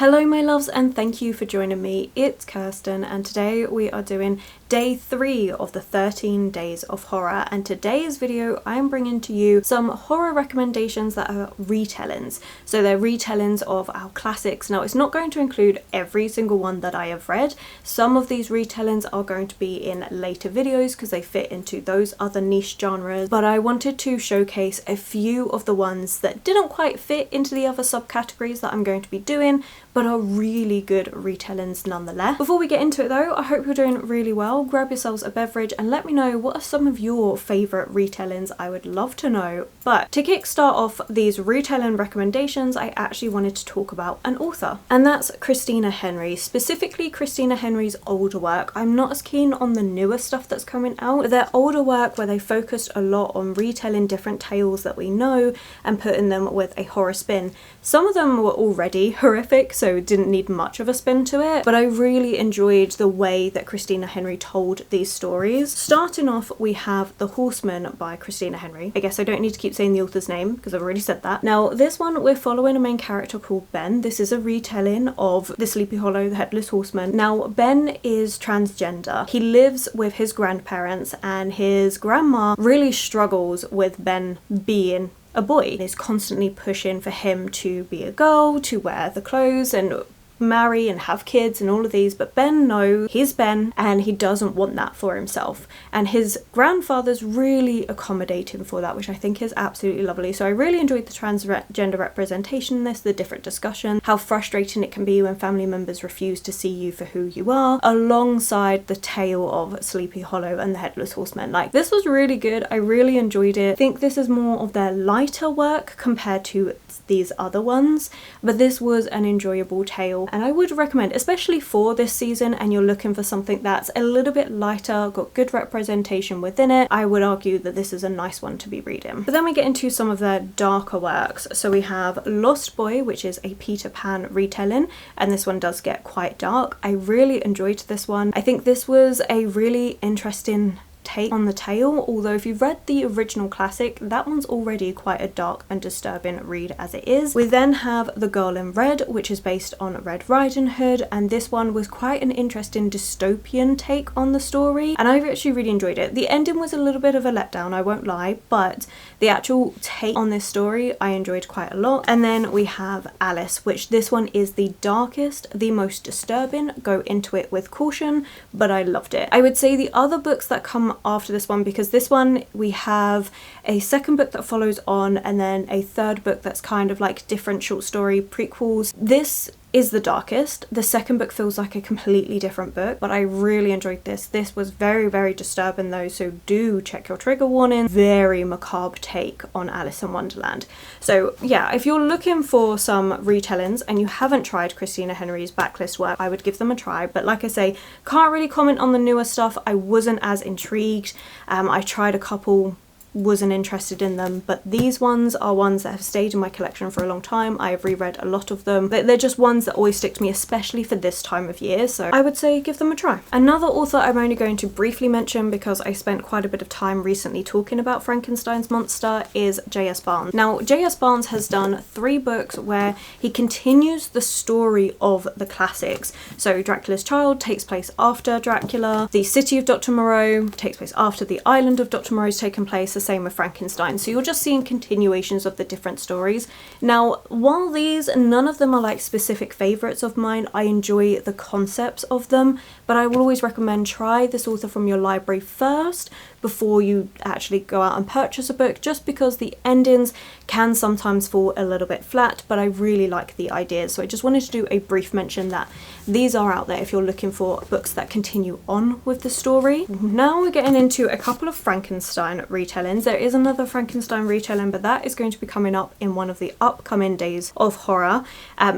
Hello my loves, and thank you for joining me. It's Kirsten and today we are doing day 3 of the 13 days of horror, and today's video I'm bringing to you some horror recommendations that are retellings. So they're retellings of our classics. Now it's not going to include every single one that I have read. Some of these retellings are going to be in later videos because they fit into those other niche genres, but I wanted to showcase a few of the ones that didn't quite fit into the other subcategories that I'm going to be doing, but are really good retellings nonetheless. Before we get into it though, I hope you're doing really well. Grab yourselves a beverage and let me know what are some of your favourite retellings. I would love to know. But to kickstart off these retelling recommendations, I actually wanted to talk about an author, and that's Christina Henry, specifically Christina Henry's older work. I'm not as keen on the newer stuff that's coming out, but their older work where they focused a lot on retelling different tales that we know and putting them with a horror spin. Some of them were already horrific, so didn't need much of a spin to it, but I really enjoyed the way that Christina Henry told these stories. Starting off, we have The Horseman by Christina Henry. I guess I don't need to keep saying the author's name because I've already said that. Now this one, we're following a main character called Ben. This is a retelling of The Sleepy Hollow, The Headless Horseman. Now Ben is transgender. He lives with his grandparents and his grandma really struggles with Ben being a boy. Is constantly pushing for him to be a girl, to wear the clothes and marry and have kids and all of these, but Ben knows he's Ben and he doesn't want that for himself, and his grandfather's really accommodating for that, which I think is absolutely lovely. So I really enjoyed the transgender representation in this, the different discussion, how frustrating it can be when family members refuse to see you for who you are, alongside the tale of Sleepy Hollow and the Headless Horseman. Like, this was really good. I really enjoyed it. I think this is more of their lighter work compared to these other ones, but this was an enjoyable tale and I would recommend, especially for this season and you're looking for something that's a little bit lighter, got good representation within it. I would argue that this is a nice one to be reading. But then we get into some of their darker works. So we have Lost Boy, which is a Peter Pan retelling, and this one does get quite dark. I really enjoyed this one. I think this was a really interesting take on the tale, although if you've read the original classic, that one's already quite a dark and disturbing read as it is. We then have The Girl in Red, which is based on Red Riding Hood, and this one was quite an interesting dystopian take on the story, and I actually really enjoyed it. The ending was a little bit of a letdown, I won't lie, but the actual take on this story I enjoyed quite a lot. And then we have Alice, which this one is the darkest, the most disturbing. Go into it with caution, but I loved it. I would say the other books that come after this one, because this one we have a second book that follows on and then a third book that's kind of like different short story prequels. This is the darkest. The second book feels like a completely different book, but I really enjoyed this. This was very, very disturbing though, so do check your trigger warning. Very macabre take on Alice in Wonderland. So yeah, if you're looking for some retellings and you haven't tried Christina Henry's backlist work, I would give them a try, but like I say, can't really comment on the newer stuff. I wasn't as intrigued. I tried a couple, wasn't interested in them, but these ones are ones that have stayed in my collection for a long time. I have reread a lot of them. They're just ones that always stick to me, especially for this time of year, so I would say give them a try. Another author I'm only going to briefly mention because I spent quite a bit of time recently talking about Frankenstein's monster is J.S. Barnes. Now J.S. Barnes has done 3 books where he continues the story of the classics. So Dracula's Child takes place after Dracula, The City of Dr. Moreau takes place after the island of Dr. Moreau's taken place, the same with Frankenstein. So you're just seeing continuations of the different stories. Now while these, none of them are like specific favourites of mine, I enjoy the concepts of them, but I will always recommend try this author from your library first before you actually go out and purchase a book, just because the endings can sometimes fall a little bit flat, but I really like the ideas. So I just wanted to do a brief mention that these are out there if you're looking for books that continue on with the story. Now we're getting into a couple of Frankenstein retellings. There is another Frankenstein retelling, but that is going to be coming up in one of the upcoming days of horror,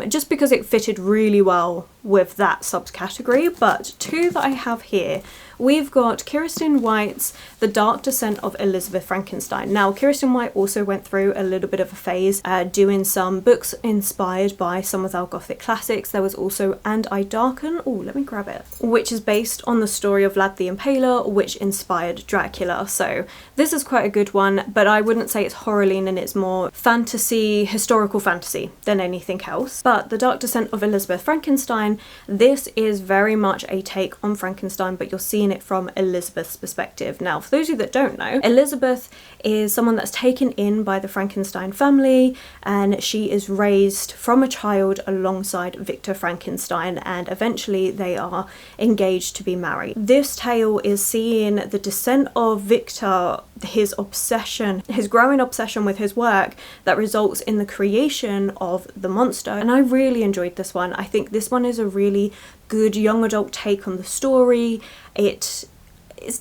just because it fitted really well with that subcategory. But 2 that I have here, we've got Kiersten White's The Dark Descent of Elizabeth Frankenstein. Now, Kiersten White also went through a little bit of a phase doing some books inspired by some of our Gothic classics. There was also And I Darken, oh, let me grab it, which is based on the story of Vlad the Impaler, which inspired Dracula. So this is quite a good one, but I wouldn't say it's horror leaning, it's more fantasy, historical fantasy than anything else. But The Dark Descent of Elizabeth Frankenstein, this is very much a take on Frankenstein, but you're seeing it from Elizabeth's perspective. Now, for those of you that don't know, Elizabeth is someone that's taken in by the Frankenstein family, and she is raised from a child alongside Victor Frankenstein, and eventually they are engaged to be married. This tale is seeing the descent of Victor, his obsession, his growing obsession with his work that results in the creation of the monster. And I really enjoyed this one. I think this one is a really good young adult take on the story. It's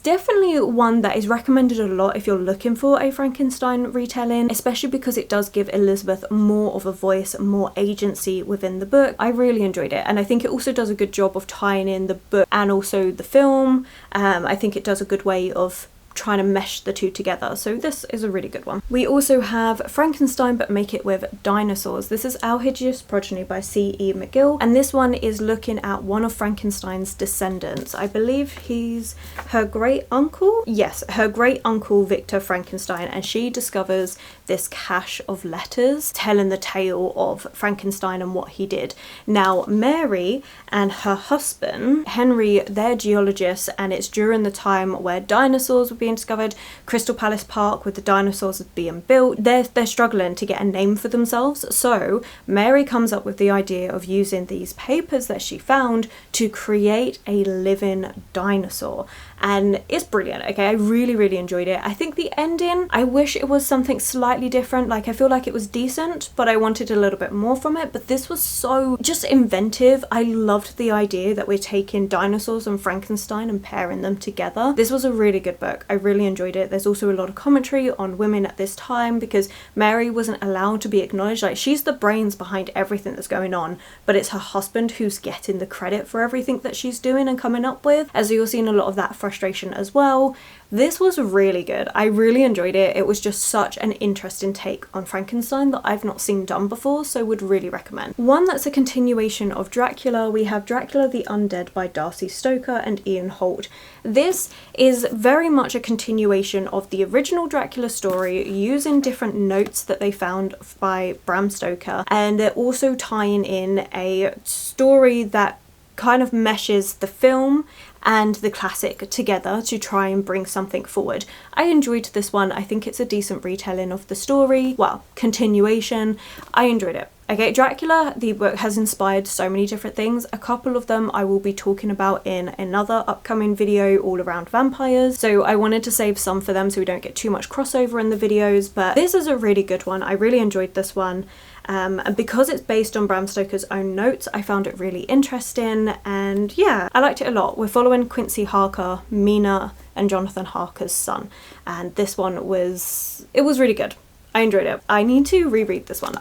definitely one that is recommended a lot if you're looking for a Frankenstein retelling, especially because it does give Elizabeth more of a voice, more agency within the book. I really enjoyed it, and I think it also does a good job of tying in the book and also the film. I think it does a good way of trying to mesh the two together, so this is a really good one. We also have Frankenstein but Make It With Dinosaurs. This is Our Hideous Progeny by C.E. McGill, and this one is looking at one of Frankenstein's descendants. I believe he's her great uncle? Yes, her great uncle Victor Frankenstein, and she discovers this cache of letters telling the tale of Frankenstein and what he did. Now, Mary and her husband Henry, they're geologists, and it's during the time where dinosaurs were being discovered, Crystal Palace Park with the dinosaurs being built. They're struggling to get a name for themselves, so Mary comes up with the idea of using these papers that she found to create a living dinosaur, and it's brilliant. Okay, I really enjoyed it. I think the ending, I wish it was something slightly different. Like, I feel like it was decent, but I wanted a little bit more from it. But this was so just inventive. I loved the idea that we're taking dinosaurs and Frankenstein and pairing them together. This was a really good book. I really enjoyed it. There's also a lot of commentary on women at this time, because Mary wasn't allowed to be acknowledged. Like, she's the brains behind everything that's going on, but it's her husband who's getting the credit for everything that she's doing and coming up with. As you're seeing a lot of that frustration as well. This was really good. I really enjoyed it. It was just such an interesting take on Frankenstein that I've not seen done before, so would really recommend. One that's a continuation of Dracula, we have Dracula the Undead by Darcy Stoker and Ian Holt. This is very much a continuation of the original Dracula story, using different notes that they found by Bram Stoker, and they're also tying in a story that kind of meshes the film and the classic together to try and bring something forward. I enjoyed this one. I think it's a decent retelling of the story. Well, continuation. I enjoyed it. Okay, Dracula, the book, has inspired so many different things. A couple of them I will be talking about in another upcoming video all around vampires, so I wanted to save some for them so we don't get too much crossover in the videos, but this is a really good one. I really enjoyed this one. And because it's based on Bram Stoker's own notes, I found it really interesting, and yeah, I liked it a lot. We're following Quincy Harker, Mina and Jonathan Harker's son, and this one was really good. I enjoyed it. I need to reread this one.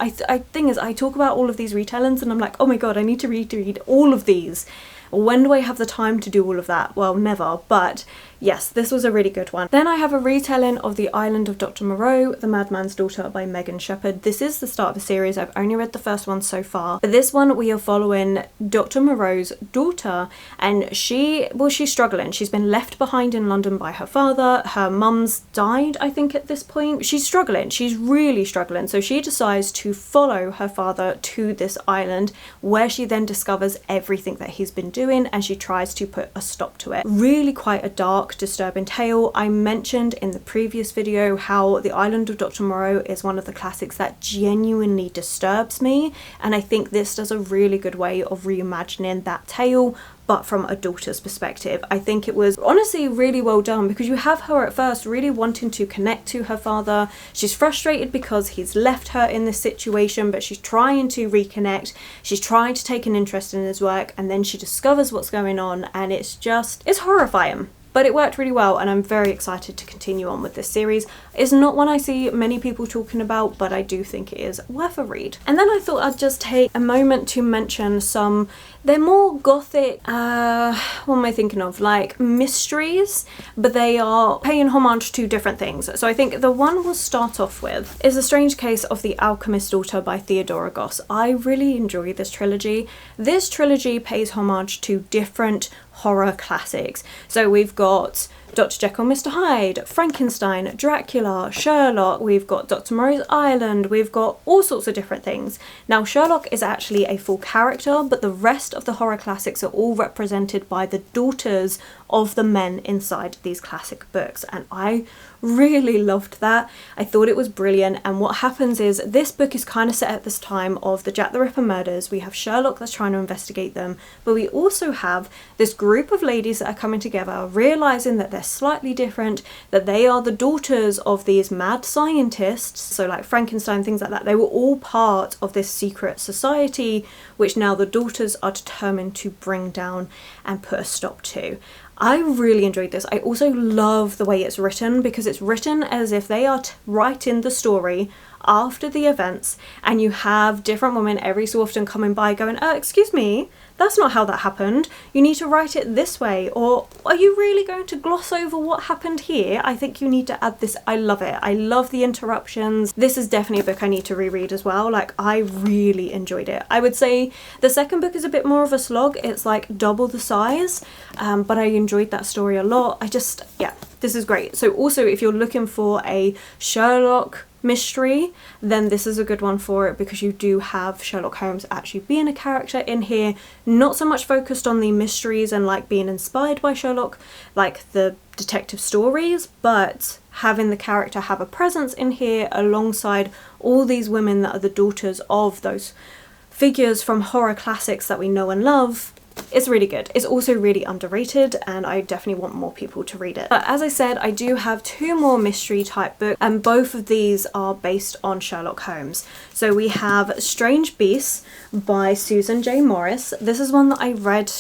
Thing is, I talk about all of these retellings and I'm like, oh my god, I need to reread all of these. When do I have the time to do all of that? Well, never, but yes, this was a really good one. Then I have a retelling of The Island of Dr. Moreau, The Madman's Daughter by Megan Shepherd. This is the start of a series. I've only read the first one so far, but this one we are following Dr. Moreau's daughter, and she's struggling. She's been left behind in London by her father. Her mum's died, I think, at this point. She's struggling. She's really struggling. So she decides to follow her father to this island, where she then discovers everything that he's been doing, and she tries to put a stop to it. Really quite a dark, disturbing tale. I mentioned in the previous video how The Island of Dr. Moreau is one of the classics that genuinely disturbs me, and I think this does a really good way of reimagining that tale, but from a daughter's perspective. I think it was honestly really well done, because you have her at first really wanting to connect to her father. She's frustrated because he's left her in this situation, but she's trying to reconnect. She's trying to take an interest in his work, and then she discovers what's going on, and it's horrifying. but it worked really well and I'm very excited to continue on with this series. It's not one I see many people talking about, but I do think it is worth a read. And then I thought I'd just take a moment to mention some, they're more gothic, what am I thinking of, like mysteries, but they are paying homage to different things. So I think the one we'll start off with is The Strange Case of the Alchemist's Daughter by Theodora Goss. I really enjoy this trilogy. This trilogy pays homage to different horror classics. So we've got Dr. Jekyll, Mr. Hyde, Frankenstein, Dracula, Sherlock, we've got Dr. Moreau's Island, we've got all sorts of different things. Now Sherlock is actually a full character, but the rest of the horror classics are all represented by the daughters of the men inside these classic books, and I really loved that. I thought it was brilliant. And what happens is this book is kind of set at this time of the Jack the Ripper murders. We have Sherlock that's trying to investigate them, but we also have this group of ladies that are coming together, realizing that they're slightly different, that they are the daughters of these mad scientists, so like Frankenstein, things like that. They were all part of this secret society which now the daughters are determined to bring down and put a stop to. I really enjoyed this. I also love the way it's written, because it's written as if they are writing the story after the events, and you have different women every so often coming by going, excuse me, that's not how that happened. You need to write it this way. Or are you really going to gloss over what happened here? I think you need to add this. I love it. I love the interruptions. This is definitely a book I need to reread as well. Like, I really enjoyed it. I would say the second book is a bit more of a slog. It's like double the size, but I enjoyed that story a lot. Yeah, this is great. So also, if you're looking for a Sherlock mystery, then this is a good one for it, because you do have Sherlock Holmes actually being a character in here, not so much focused on the mysteries and like being inspired by Sherlock, like the detective stories, but having the character have a presence in here alongside all these women that are the daughters of those figures from horror classics that we know and love. It's really good. It's also really underrated, and I definitely want more people to read it. But as I said, I do have two more mystery type books, and both of these are based on Sherlock Holmes. So we have Strange Beasts by Susan J. Morris. This is one that I read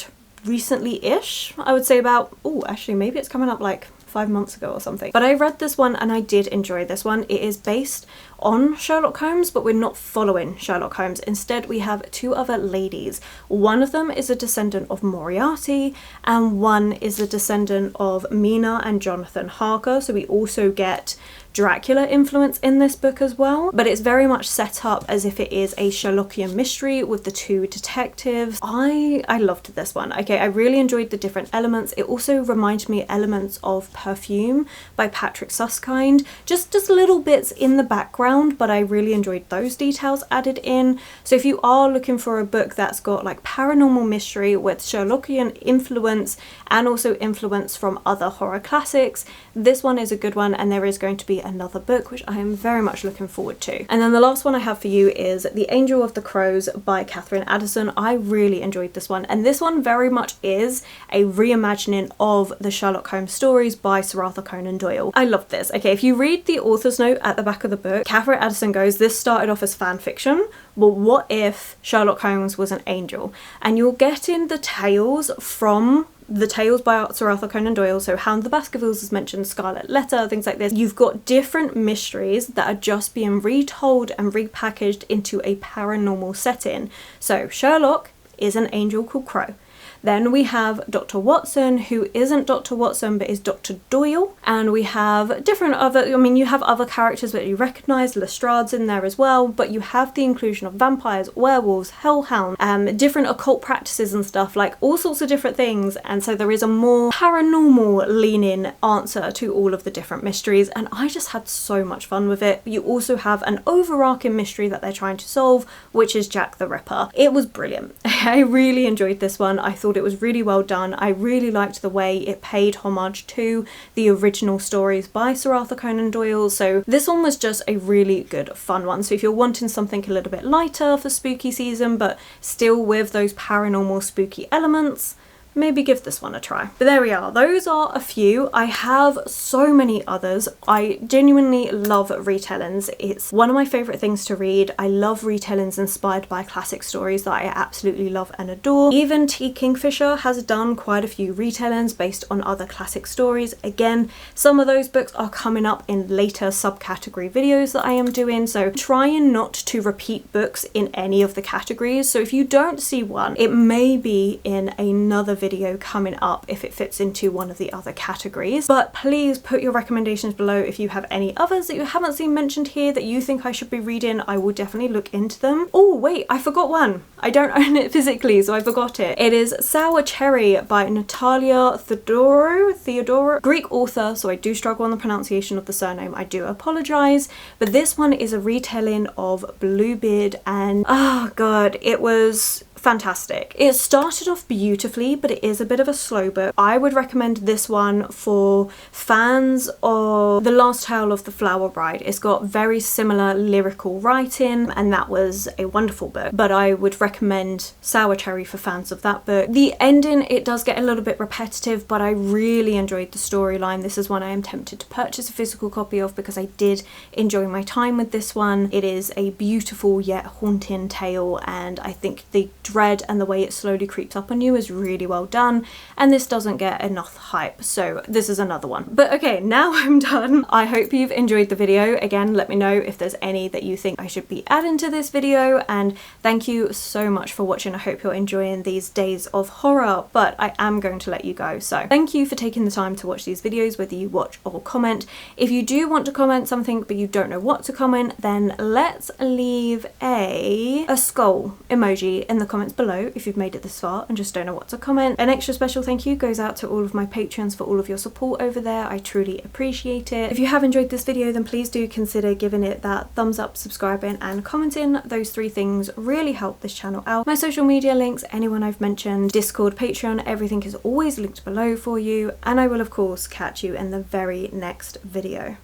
recently-ish. I would say about, actually maybe it's coming up like 5 months ago or something. But I read this one and I did enjoy this one. It is based on Sherlock Holmes, but we're not following Sherlock Holmes. Instead, we have two other ladies. One of them is a descendant of Moriarty, and one is a descendant of Mina and Jonathan Harker. So we also get Dracula influence in this book as well, but it's very much set up as if it is a Sherlockian mystery with the two detectives. I loved this one. Okay, I really enjoyed the different elements. It also reminded me elements of Perfume by Patrick Susskind, just little bits in the background, but I really enjoyed those details added in. So if you are looking for a book that's got like paranormal mystery with Sherlockian influence and also influence from other horror classics, this one is a good one, and there is going to be another book which I am very much looking forward to. And then the last one I have for you is The Angel of the Crows by Catherine Addison. I really enjoyed this one, and this one very much is a reimagining of the Sherlock Holmes stories by Sir Arthur Conan Doyle. I loved this. Okay, if you read the author's note at the back of the book, Catherine Addison goes, this started off as fan fiction, but what if Sherlock Holmes was an angel? And you're getting the tales from the tales by Sir Arthur Conan Doyle, so Hound of the Baskervilles is mentioned, Scarlet Letter, things like this. You've got different mysteries that are just being retold and repackaged into a paranormal setting. So Sherlock is an angel called Crow. Then we have Dr. Watson, who isn't Dr. Watson but is Dr. Doyle, and we have different other, you have other characters that you recognise, Lestrade's in there as well, but you have the inclusion of vampires, werewolves, hellhounds, different occult practices and stuff, like all sorts of different things, and so there is a more paranormal leaning answer to all of the different mysteries, and I just had so much fun with it. You also have an overarching mystery that they're trying to solve, which is Jack the Ripper. It was brilliant. I really enjoyed this one. I thought it was really well done. I really liked the way it paid homage to the original stories by Sir Arthur Conan Doyle. So this one was just a really good fun one. So if you're wanting something a little bit lighter for spooky season but still with those paranormal spooky elements, maybe give this one a try. But there we are. Those are a few. I have so many others. I genuinely love retellings. It's one of my favourite things to read. I love retellings inspired by classic stories that I absolutely love and adore. Even T. Kingfisher has done quite a few retellings based on other classic stories. Again, some of those books are coming up in later subcategory videos that I am doing, so trying not to repeat books in any of the categories. So if you don't see one, it may be in another video coming up if it fits into one of the other categories. But please put your recommendations below if you have any others that you haven't seen mentioned here that you think I should be reading. I will definitely look into them. Oh wait, I forgot one. I don't own it physically, so I forgot it. It is Sour Cherry by Natalia Theodoro, Greek author, so I do struggle on the pronunciation of the surname. I do apologise, but this one is a retelling of Bluebeard, and oh god, it was fantastic. It started off beautifully, but it is a bit of a slow book. I would recommend this one for fans of The Last Tale of the Flower Bride. It's got very similar lyrical writing, and that was a wonderful book, but I would recommend Sour Cherry for fans of that book. The ending, it does get a little bit repetitive, but I really enjoyed the storyline. This is one I am tempted to purchase a physical copy of because I did enjoy my time with this one. It is a beautiful yet haunting tale, and I think the dread and the way it slowly creeps up on you is really well done, and this doesn't get enough hype, so this is another one. But okay, now I'm done. I hope you've enjoyed the video. Again, let me know if there's any that you think I should be adding to this video, and thank you so much for watching. I hope you're enjoying these days of horror, but I am going to let you go. So thank you for taking the time to watch these videos, whether you watch or comment. If you do want to comment something but you don't know what to comment, then let's leave a skull emoji in the comments below if you've made it this far and just don't know what to comment. An extra special thank you goes out to all of my patrons for all of your support over there. I truly appreciate it. If you have enjoyed this video, then please do consider giving it that thumbs up, subscribing and commenting. Those three things really help this channel out. My social media links, anyone I've mentioned, Discord, Patreon, everything is always linked below for you, and I will of course catch you in the very next video.